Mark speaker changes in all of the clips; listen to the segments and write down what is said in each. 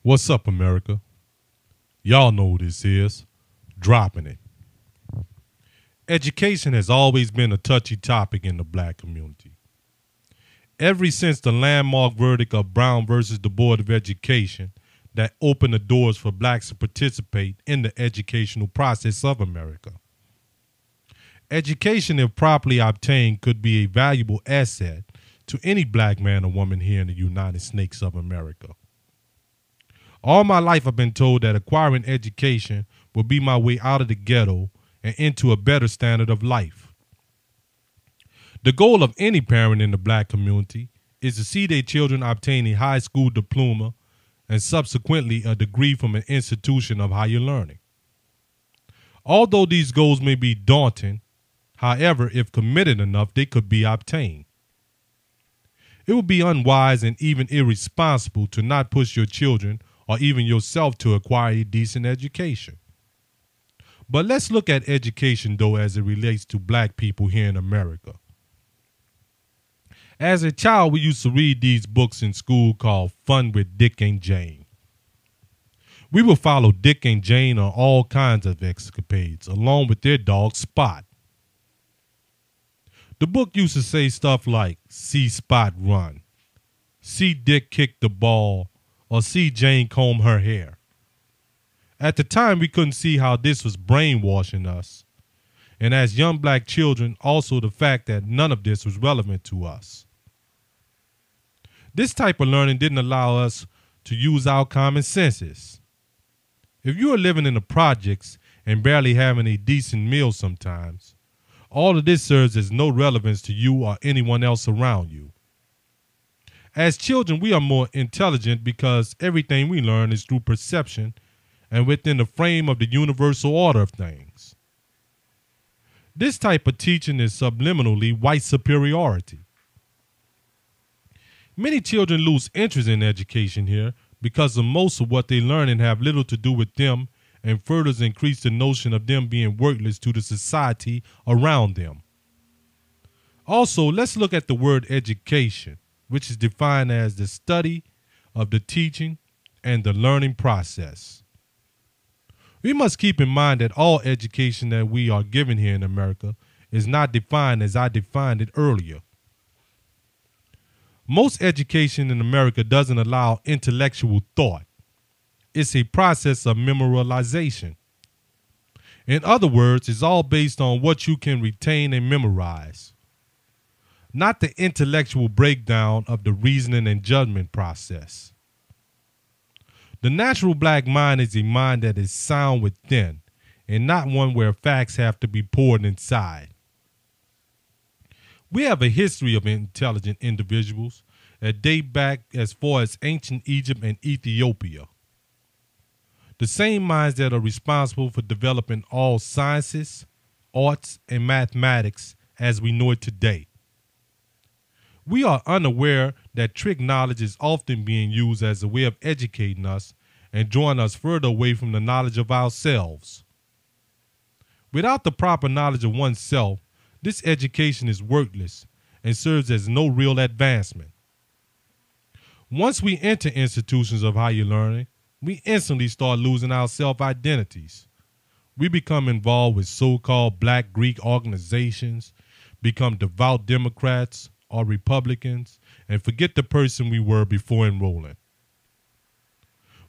Speaker 1: What's up, America? Y'all know who this is. Dropping it. Education has always been a touchy topic in the black community. Ever since the landmark verdict of Brown versus the Board of Education that opened the doors for blacks to participate in the educational process of America. Education, if properly obtained, could be a valuable asset to any black man or woman here in the United States of America. All my life I've been told that acquiring education will be my way out of the ghetto and into a better standard of life. The goal of any parent in the black community is to see their children obtain a high school diploma and subsequently a degree from an institution of higher learning. Although these goals may be daunting, however, if committed enough, they could be obtained. It would be unwise and even irresponsible to not push your children or even yourself to acquire a decent education. But let's look at education, though, as it relates to black people here in America. As a child, we used to read these books in school called Fun with Dick and Jane. We would follow Dick and Jane on all kinds of escapades, along with their dog Spot. The book used to say stuff like, see Spot run, see Dick kick the ball, or see Jane comb her hair. At the time, we couldn't see how this was brainwashing us, and as young black children, also the fact that none of this was relevant to us. This type of learning didn't allow us to use our common senses. If you are living in the projects and barely having a decent meal sometimes, all of this serves as no relevance to you or anyone else around you. As children, we are more intelligent because everything we learn is through perception and within the frame of the universal order of things. This type of teaching is subliminally white superiority. Many children lose interest in education here because of most of what they learn and have little to do with them and further increase the notion of them being worthless to the society around them. Also, let's look at the word education, which is defined as the study of the teaching and the learning process. We must keep in mind that all education that we are given here in America is not defined as I defined it earlier. Most education in America doesn't allow intellectual thought. It's a process of memorization. In other words, it's all based on what you can retain and memorize, not the intellectual breakdown of the reasoning and judgment process. The natural black mind is a mind that is sound within and not one where facts have to be poured inside. We have a history of intelligent individuals that date back as far as ancient Egypt and Ethiopia. The same minds that are responsible for developing all sciences, arts, and mathematics as we know it today. We are unaware that trick knowledge is often being used as a way of educating us and drawing us further away from the knowledge of ourselves. Without the proper knowledge of oneself, this education is worthless and serves as no real advancement. Once we enter institutions of higher learning, we instantly start losing our self-identities. We become involved with so-called Black Greek organizations, become devout Democrats or Republicans, and forget the person we were before enrolling.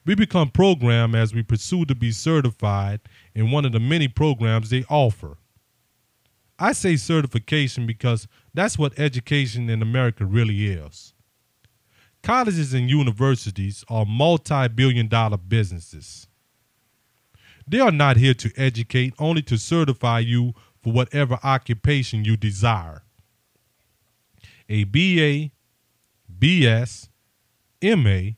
Speaker 1: We become programmed as we pursue to be certified in one of the many programs they offer. I say certification because that's what education in America really is. Colleges and universities are multi-billion-dollar businesses. They are not here to educate, only to certify you for whatever occupation you desire. A BA, BS, MA,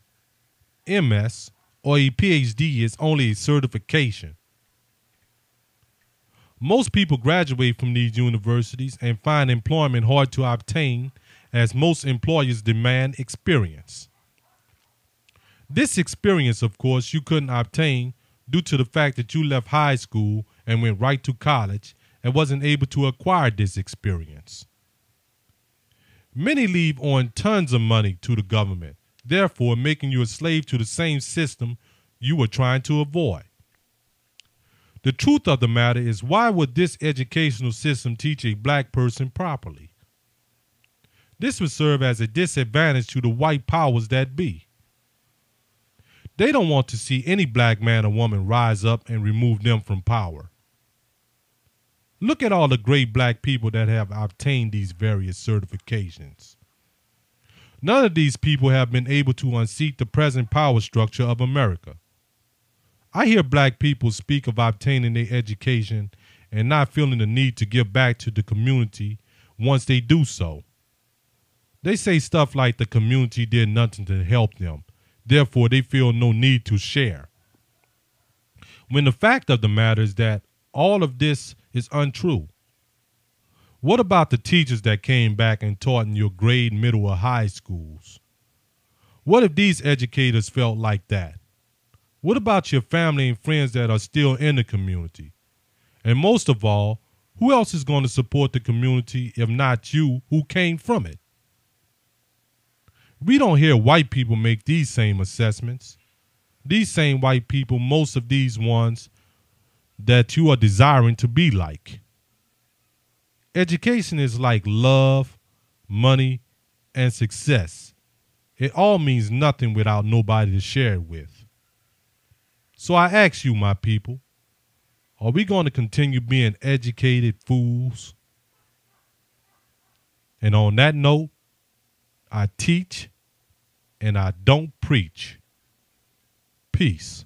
Speaker 1: MS, or a PhD is only a certification. Most people graduate from these universities and find employment hard to obtain, as most employers demand experience. This experience, of course, you couldn't obtain due to the fact that you left high school and went right to college and wasn't able to acquire this experience. Many leave on tons of money to the government therefore making you a slave to the same system you were trying to avoid. The truth of the matter is, why would this educational system teach a black person properly? This would serve as a disadvantage to the white powers that be. They don't want to see any black man or woman rise up and remove them from power. Look at all the great black people that have obtained these various certifications. None of these people have been able to unseat the present power structure of America. I hear black people speak of obtaining their education and not feeling the need to give back to the community once they do so. They say stuff like the community did nothing to help them, therefore they feel no need to share. When the fact of the matter is that all of this is untrue. What about the teachers that came back and taught in your grade, middle, or high schools? What if these educators felt like that? What about your family and friends that are still in the community? And most of all, who else is going to support the community if not you who came from it? We don't hear white people make these same assessments. These same white people, most of these ones that you are desiring to be like. Education is like love, money, and success. It all means nothing without nobody to share it with. So I ask you, my people, are we going to continue being educated fools? And on that note, I teach and I don't preach. Peace.